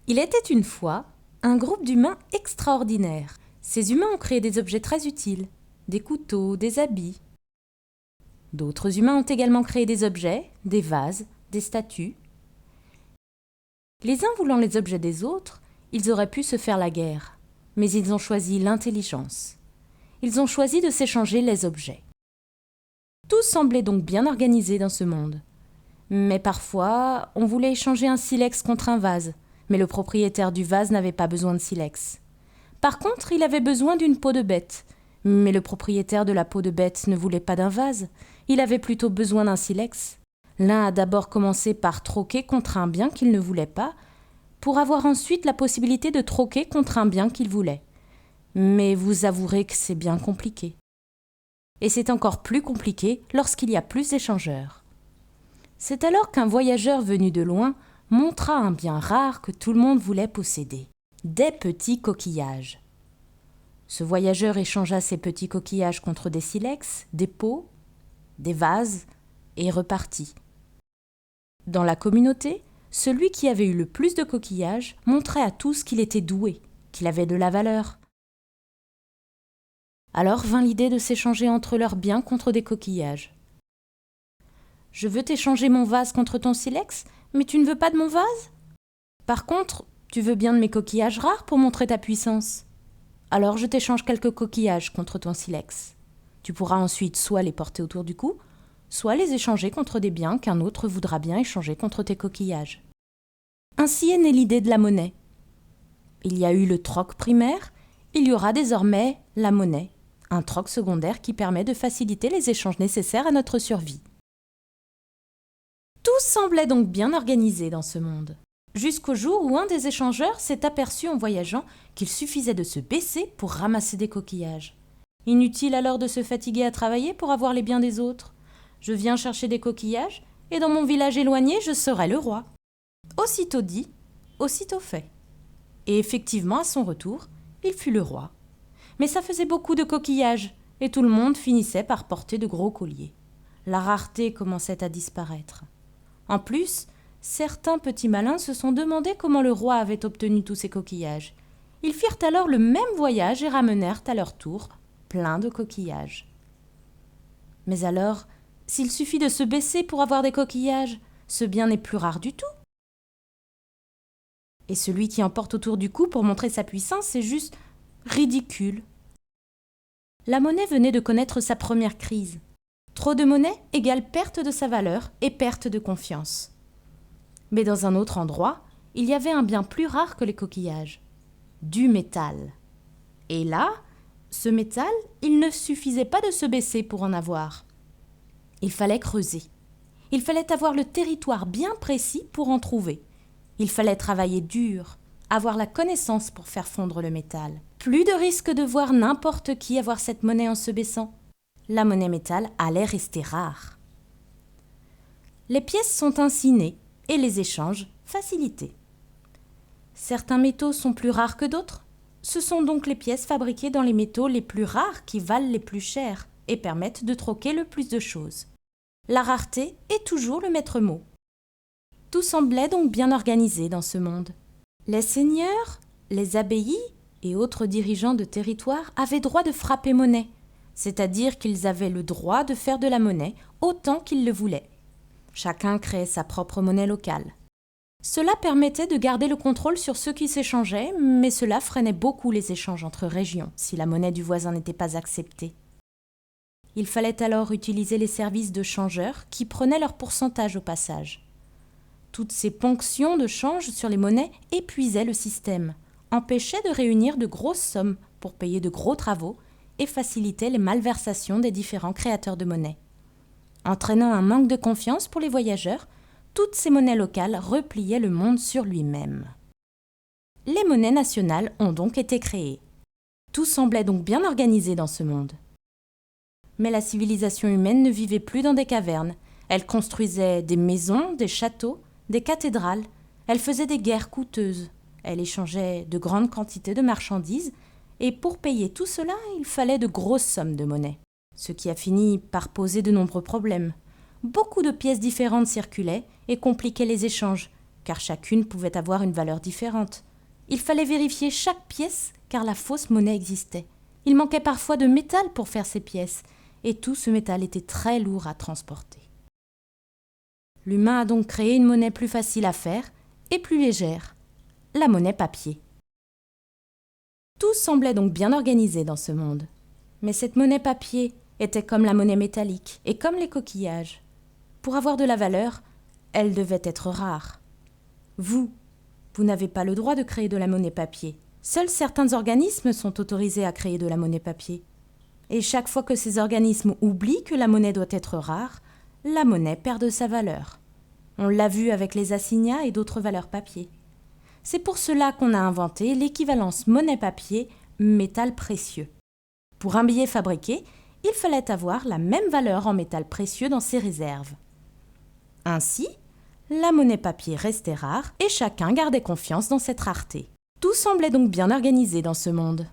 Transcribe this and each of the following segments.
Il était une fois un groupe d'humains extraordinaires. Ces humains ont créé des objets très utiles, des couteaux, des habits. D'autres humains ont également créé des objets, des vases, des statues. Les uns voulant les objets des autres, ils auraient pu se faire la guerre, mais ils ont choisi l'intelligence. Ils ont choisi de s'échanger les objets. Tout semblait donc bien organisé dans ce monde. Mais parfois, on voulait échanger un silex contre un vase, mais le propriétaire du vase n'avait pas besoin de silex. Par contre, il avait besoin d'une peau de bête, mais le propriétaire de la peau de bête ne voulait pas d'un vase, il avait plutôt besoin d'un silex. L'un a d'abord commencé par troquer contre un bien qu'il ne voulait pas, pour avoir ensuite la possibilité de troquer contre un bien qu'il voulait. Mais vous avouerez que c'est bien compliqué. Et c'est encore plus compliqué lorsqu'il y a plus d'échangeurs. C'est alors qu'un voyageur venu de loin montra un bien rare que tout le monde voulait posséder, des petits coquillages. Ce voyageur échangea ces petits coquillages contre des silex, des pots, des vases, et repartit. Dans la communauté, celui qui avait eu le plus de coquillages montrait à tous qu'il était doué, qu'il avait de la valeur. Alors vint l'idée de s'échanger entre leurs biens contre des coquillages. « Je veux t'échanger mon vase contre ton silex, mais tu ne veux pas de mon vase ? Par contre, tu veux bien de mes coquillages rares pour montrer ta puissance. Alors je t'échange quelques coquillages contre ton silex. Tu pourras ensuite soit les porter autour du cou, soit les échanger contre des biens qu'un autre voudra bien échanger contre tes coquillages. » Ainsi est née l'idée de la monnaie. Il y a eu le troc primaire, il y aura désormais la monnaie, un troc secondaire qui permet de faciliter les échanges nécessaires à notre survie. Tout semblait donc bien organisé dans ce monde, jusqu'au jour où un des échangeurs s'est aperçu en voyageant qu'il suffisait de se baisser pour ramasser des coquillages. Inutile alors de se fatiguer à travailler pour avoir les biens des autres. Je viens chercher des coquillages, et dans mon village éloigné, je serai le roi. Aussitôt dit, aussitôt fait. Et effectivement, à son retour, il fut le roi. Mais ça faisait beaucoup de coquillages, et tout le monde finissait par porter de gros colliers. La rareté commençait à disparaître. En plus, certains petits malins se sont demandé comment le roi avait obtenu tous ces coquillages. Ils firent alors le même voyage et ramenèrent à leur tour plein de coquillages. Mais alors, s'il suffit de se baisser pour avoir des coquillages, ce bien n'est plus rare du tout. Et celui qui en porte autour du cou pour montrer sa puissance, c'est juste ridicule. La monnaie venait de connaître sa première crise. Trop de monnaie égale perte de sa valeur et perte de confiance. Mais dans un autre endroit, il y avait un bien plus rare que les coquillages, du métal. Et là, ce métal, il ne suffisait pas de se baisser pour en avoir. Il fallait creuser. Il fallait avoir le territoire bien précis pour en trouver. Il fallait travailler dur, avoir la connaissance pour faire fondre le métal. Plus de risque de voir n'importe qui avoir cette monnaie en se baissant. La monnaie métal allait rester rare. Les pièces sont ainsi nées et les échanges facilités. Certains métaux sont plus rares que d'autres. Ce sont donc les pièces fabriquées dans les métaux les plus rares qui valent les plus cher et permettent de troquer le plus de choses. La rareté est toujours le maître mot. Tout semblait donc bien organisé dans ce monde. Les seigneurs, les abbayes et autres dirigeants de territoire avaient droit de frapper monnaie, c'est-à-dire qu'ils avaient le droit de faire de la monnaie autant qu'ils le voulaient. Chacun créait sa propre monnaie locale. Cela permettait de garder le contrôle sur ceux qui s'échangeaient, mais cela freinait beaucoup les échanges entre régions si la monnaie du voisin n'était pas acceptée. Il fallait alors utiliser les services de changeurs qui prenaient leur pourcentage au passage. Toutes ces ponctions de change sur les monnaies épuisaient le système, empêchaient de réunir de grosses sommes pour payer de gros travaux et facilitaient les malversations des différents créateurs de monnaie. Entraînant un manque de confiance pour les voyageurs, toutes ces monnaies locales repliaient le monde sur lui-même. Les monnaies nationales ont donc été créées. Tout semblait donc bien organisé dans ce monde. Mais la civilisation humaine ne vivait plus dans des cavernes. Elle construisait des maisons, des châteaux, des cathédrales. Elle faisait des guerres coûteuses. Elle échangeait de grandes quantités de marchandises. Et pour payer tout cela, il fallait de grosses sommes de monnaie. Ce qui a fini par poser de nombreux problèmes. Beaucoup de pièces différentes circulaient et compliquaient les échanges, car chacune pouvait avoir une valeur différente. Il fallait vérifier chaque pièce, car la fausse monnaie existait. Il manquait parfois de métal pour faire ces pièces, et tout ce métal était très lourd à transporter. L'humain a donc créé une monnaie plus facile à faire et plus légère, la monnaie papier. Tout semblait donc bien organisé dans ce monde. Mais cette monnaie papier était comme la monnaie métallique et comme les coquillages. Pour avoir de la valeur, elle devait être rare. Vous n'avez pas le droit de créer de la monnaie papier. Seuls certains organismes sont autorisés à créer de la monnaie papier. Et chaque fois que ces organismes oublient que la monnaie doit être rare, la monnaie perd de sa valeur. On l'a vu avec les assignats et d'autres valeurs papier. C'est pour cela qu'on a inventé l'équivalence monnaie-papier métal précieux. Pour un billet fabriqué, il fallait avoir la même valeur en métal précieux dans ses réserves. Ainsi, la monnaie papier restait rare et chacun gardait confiance dans cette rareté. Tout semblait donc bien organisé dans ce monde.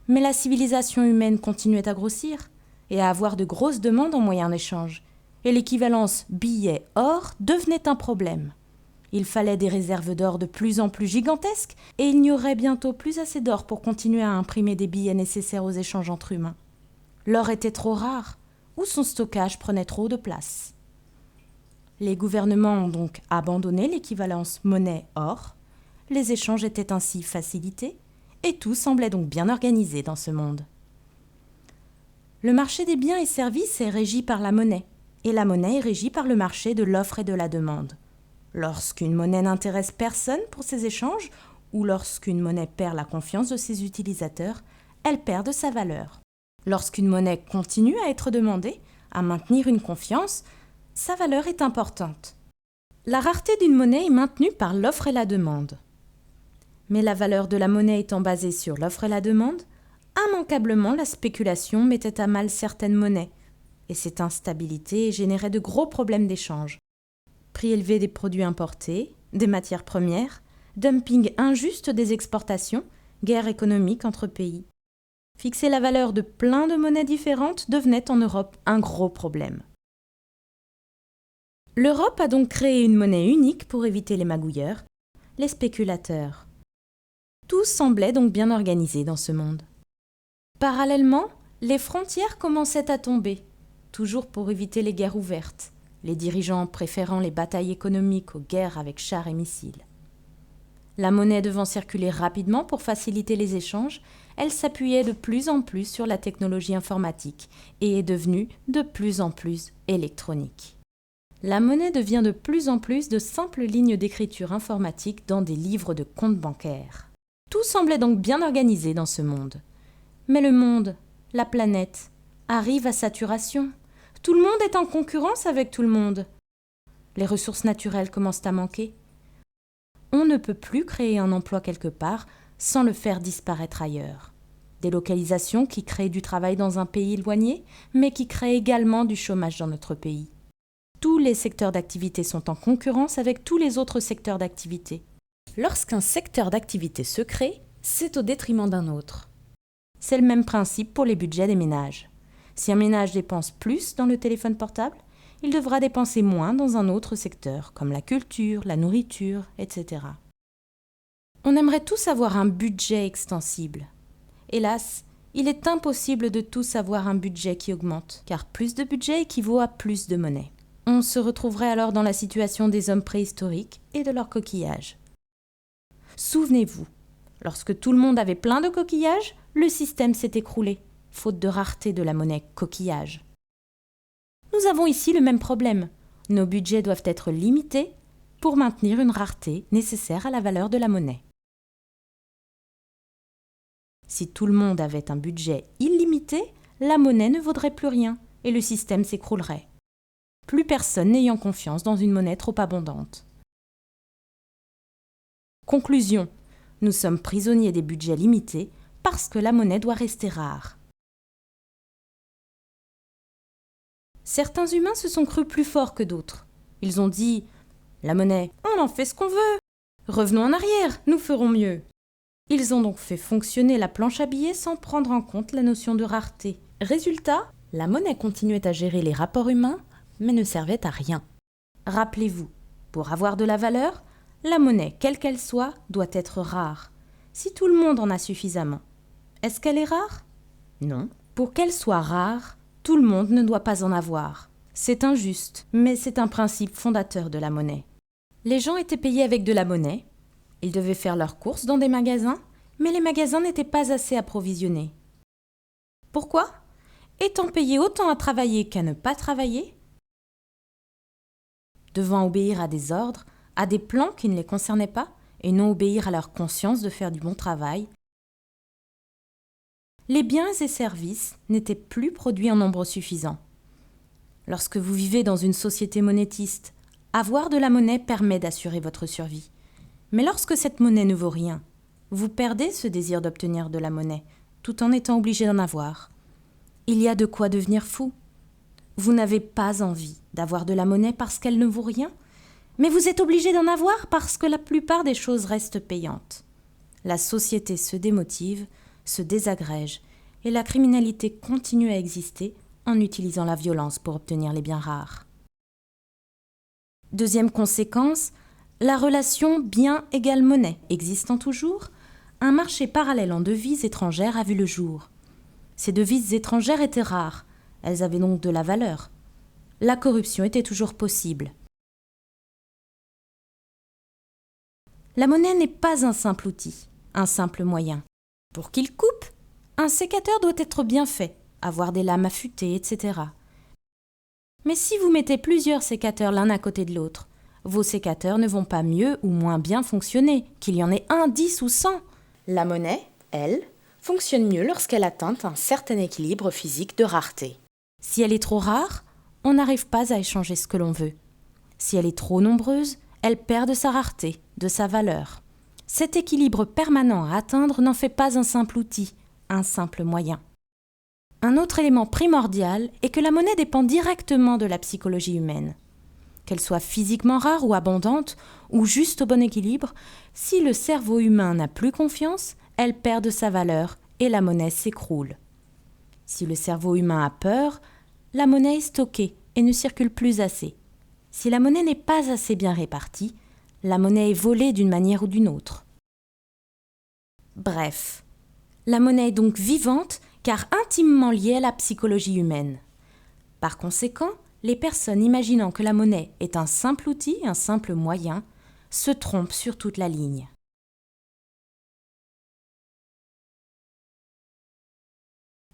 Mais la civilisation humaine continuait à grossir et à avoir de grosses demandes en moyens d'échange. Et l'équivalence billet-or devenait un problème. Il fallait des réserves d'or de plus en plus gigantesques et il n'y aurait bientôt plus assez d'or pour continuer à imprimer des billets nécessaires aux échanges entre humains. L'or était trop rare ou son stockage prenait trop de place. Les gouvernements ont donc abandonné l'équivalence monnaie-or. Les échanges étaient ainsi facilités et tout semblait donc bien organisé dans ce monde. Le marché des biens et services est régi par la monnaie. Et la monnaie est régie par le marché de l'offre et de la demande. Lorsqu'une monnaie n'intéresse personne pour ses échanges, ou lorsqu'une monnaie perd la confiance de ses utilisateurs, elle perd de sa valeur. Lorsqu'une monnaie continue à être demandée, à maintenir une confiance, sa valeur est importante. La rareté d'une monnaie est maintenue par l'offre et la demande. Mais la valeur de la monnaie étant basée sur l'offre et la demande, immanquablement la spéculation mettait à mal certaines monnaies, et cette instabilité générait de gros problèmes d'échange. Prix élevé des produits importés, des matières premières, dumping injuste des exportations, guerre économique entre pays. Fixer la valeur de plein de monnaies différentes devenait en Europe un gros problème. L'Europe a donc créé une monnaie unique pour éviter les magouilleurs, les spéculateurs. Tout semblait donc bien organisé dans ce monde. Parallèlement, les frontières commençaient à tomber, toujours pour éviter les guerres ouvertes, les dirigeants préférant les batailles économiques aux guerres avec chars et missiles. La monnaie devant circuler rapidement pour faciliter les échanges, elle s'appuyait de plus en plus sur la technologie informatique et est devenue de plus en plus électronique. La monnaie devient de plus en plus de simples lignes d'écriture informatique dans des livres de comptes bancaires. Tout semblait donc bien organisé dans ce monde. Mais le monde, la planète, arrive à saturation. Tout le monde est en concurrence avec tout le monde. Les ressources naturelles commencent à manquer. On ne peut plus créer un emploi quelque part sans le faire disparaître ailleurs. Des localisations qui créent du travail dans un pays éloigné, mais qui créent également du chômage dans notre pays. Tous les secteurs d'activité sont en concurrence avec tous les autres secteurs d'activité. Lorsqu'un secteur d'activité se crée, c'est au détriment d'un autre. C'est le même principe pour les budgets des ménages. Si un ménage dépense plus dans le téléphone portable, il devra dépenser moins dans un autre secteur, comme la culture, la nourriture, etc. On aimerait tous avoir un budget extensible. Hélas, il est impossible de tous avoir un budget qui augmente, car plus de budget équivaut à plus de monnaie. On se retrouverait alors dans la situation des hommes préhistoriques et de leurs coquillages. Souvenez-vous, lorsque tout le monde avait plein de coquillages, le système s'est écroulé, faute de rareté de la monnaie coquillage. Nous avons ici le même problème. Nos budgets doivent être limités pour maintenir une rareté nécessaire à la valeur de la monnaie. Si tout le monde avait un budget illimité, la monnaie ne vaudrait plus rien et le système s'écroulerait. Plus personne n'ayant confiance dans une monnaie trop abondante. Conclusion. Nous sommes prisonniers des budgets limités parce que la monnaie doit rester rare. Certains humains se sont crus plus forts que d'autres. Ils ont dit « La monnaie, on en fait ce qu'on veut. Revenons en arrière, nous ferons mieux. » Ils ont donc fait fonctionner la planche à billets sans prendre en compte la notion de rareté. Résultat, la monnaie continuait à gérer les rapports humains, mais ne servait à rien. Rappelez-vous, pour avoir de la valeur, La monnaie, quelle qu'elle soit, doit être rare. Si tout le monde en a suffisamment, est-ce qu'elle est rare? Non. Pour qu'elle soit rare, tout le monde ne doit pas en avoir. C'est injuste, mais c'est un principe fondateur de la monnaie. Les gens étaient payés avec de la monnaie. Ils devaient faire leurs courses dans des magasins, mais les magasins n'étaient pas assez approvisionnés. Pourquoi? Étant payés autant à travailler qu'à ne pas travailler, devant obéir à des ordres, à des plans qui ne les concernaient pas, et non obéir à leur conscience de faire du bon travail, les biens et services n'étaient plus produits en nombre suffisant. Lorsque vous vivez dans une société monétiste, avoir de la monnaie permet d'assurer votre survie. Mais lorsque cette monnaie ne vaut rien, vous perdez ce désir d'obtenir de la monnaie, tout en étant obligé d'en avoir. Il y a de quoi devenir fou. Vous n'avez pas envie d'avoir de la monnaie parce qu'elle ne vaut rien, mais vous êtes obligé d'en avoir parce que la plupart des choses restent payantes. La société se démotive, se désagrège, et la criminalité continue à exister en utilisant la violence pour obtenir les biens rares. Deuxième conséquence, la relation bien égale monnaie existant toujours, un marché parallèle en devises étrangères a vu le jour. Ces devises étrangères étaient rares, elles avaient donc de la valeur. La corruption était toujours possible. La monnaie n'est pas un simple outil, un simple moyen. Pour qu'il coupe, un sécateur doit être bien fait, avoir des lames affûtées, etc. Mais si vous mettez plusieurs sécateurs l'un à côté de l'autre, vos sécateurs ne vont pas mieux ou moins bien fonctionner, qu'il y en ait 1, 10 ou 100. La monnaie, elle, fonctionne mieux lorsqu'elle atteint un certain équilibre physique de rareté. Si elle est trop rare, on n'arrive pas à échanger ce que l'on veut. Si elle est trop nombreuse, elle perd de sa rareté, de sa valeur. Cet équilibre permanent à atteindre n'en fait pas un simple outil, un simple moyen. Un autre élément primordial est que la monnaie dépend directement de la psychologie humaine. Qu'elle soit physiquement rare ou abondante, ou juste au bon équilibre, si le cerveau humain n'a plus confiance, elle perd de sa valeur et la monnaie s'écroule. Si le cerveau humain a peur, la monnaie est stockée et ne circule plus assez. Si la monnaie n'est pas assez bien répartie, la monnaie est volée d'une manière ou d'une autre. Bref, la monnaie est donc vivante car intimement liée à la psychologie humaine. Par conséquent, les personnes imaginant que la monnaie est un simple outil, un simple moyen, se trompent sur toute la ligne.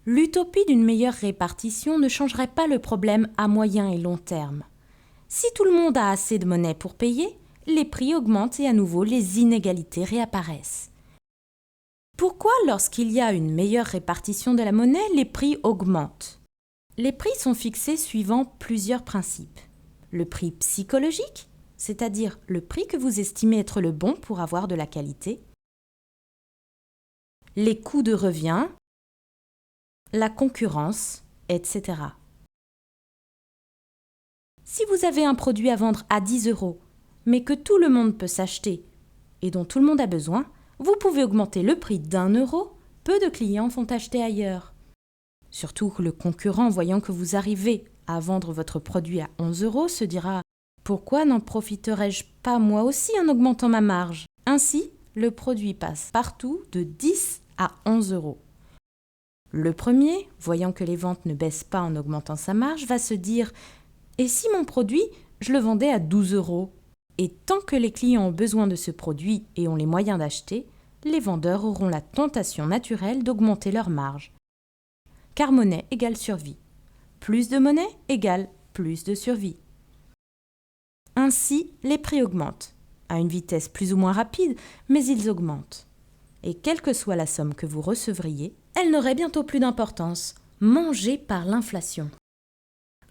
L'utopie d'une meilleure répartition ne changerait pas le problème à moyen et long terme. Si tout le monde a assez de monnaie pour payer, les prix augmentent et à nouveau les inégalités réapparaissent. Pourquoi, lorsqu'il y a une meilleure répartition de la monnaie, les prix augmentent? Les prix sont fixés suivant plusieurs principes. Le prix psychologique, c'est-à-dire le prix que vous estimez être le bon pour avoir de la qualité. Les coûts de revient, la concurrence, etc. Si vous avez un produit à vendre à 10 €, mais que tout le monde peut s'acheter et dont tout le monde a besoin, vous pouvez augmenter le prix d'1 €, peu de clients vont acheter ailleurs. Surtout que le concurrent, voyant que vous arrivez à vendre votre produit à 11 € se dira « Pourquoi n'en profiterais-je pas moi aussi en augmentant ma marge ?» Ainsi, le produit passe partout de 10 à 11 €. Le premier, voyant que les ventes ne baissent pas en augmentant sa marge, va se dire « Et si mon produit, je le vendais à 12 € ?» Et tant que les clients ont besoin de ce produit et ont les moyens d'acheter, les vendeurs auront la tentation naturelle d'augmenter leur marge. Car monnaie égale survie. Plus de monnaie égale plus de survie. Ainsi, les prix augmentent, à une vitesse plus ou moins rapide, mais ils augmentent. Et quelle que soit la somme que vous recevriez, elle n'aurait bientôt plus d'importance, mangée par l'inflation.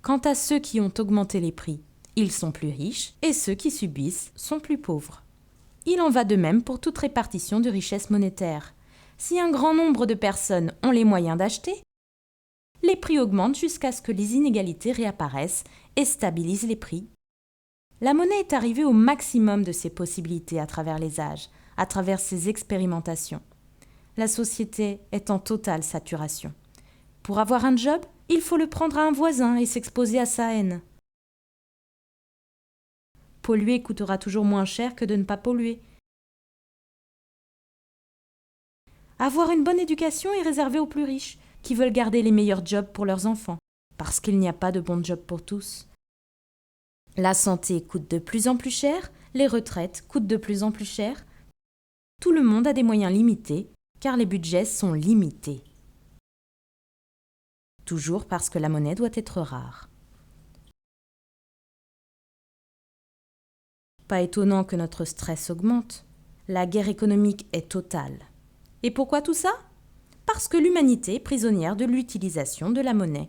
Quant à ceux qui ont augmenté les prix, ils sont plus riches et ceux qui subissent sont plus pauvres. Il en va de même pour toute répartition de richesse monétaire. Si un grand nombre de personnes ont les moyens d'acheter, les prix augmentent jusqu'à ce que les inégalités réapparaissent et stabilisent les prix. La monnaie est arrivée au maximum de ses possibilités à travers les âges, à travers ses expérimentations. La société est en totale saturation. Pour avoir un job, il faut le prendre à un voisin et s'exposer à sa haine. polluer coûtera toujours moins cher que de ne pas polluer. Avoir une bonne éducation est réservé aux plus riches, qui veulent garder les meilleurs jobs pour leurs enfants, parce qu'il n'y a pas de bons jobs pour tous. La santé coûte de plus en plus cher, les retraites coûtent de plus en plus cher. Tout le monde a des moyens limités, car les budgets sont limités. Toujours parce que la monnaie doit être rare. Pas étonnant que notre stress augmente. La guerre économique est totale. Et pourquoi tout ça ? Parce que l'humanité est prisonnière de l'utilisation de la monnaie.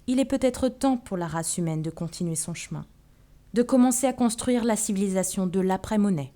Il est peut-être temps pour la race humaine de continuer son chemin, de commencer à construire la civilisation de l'après-monnaie.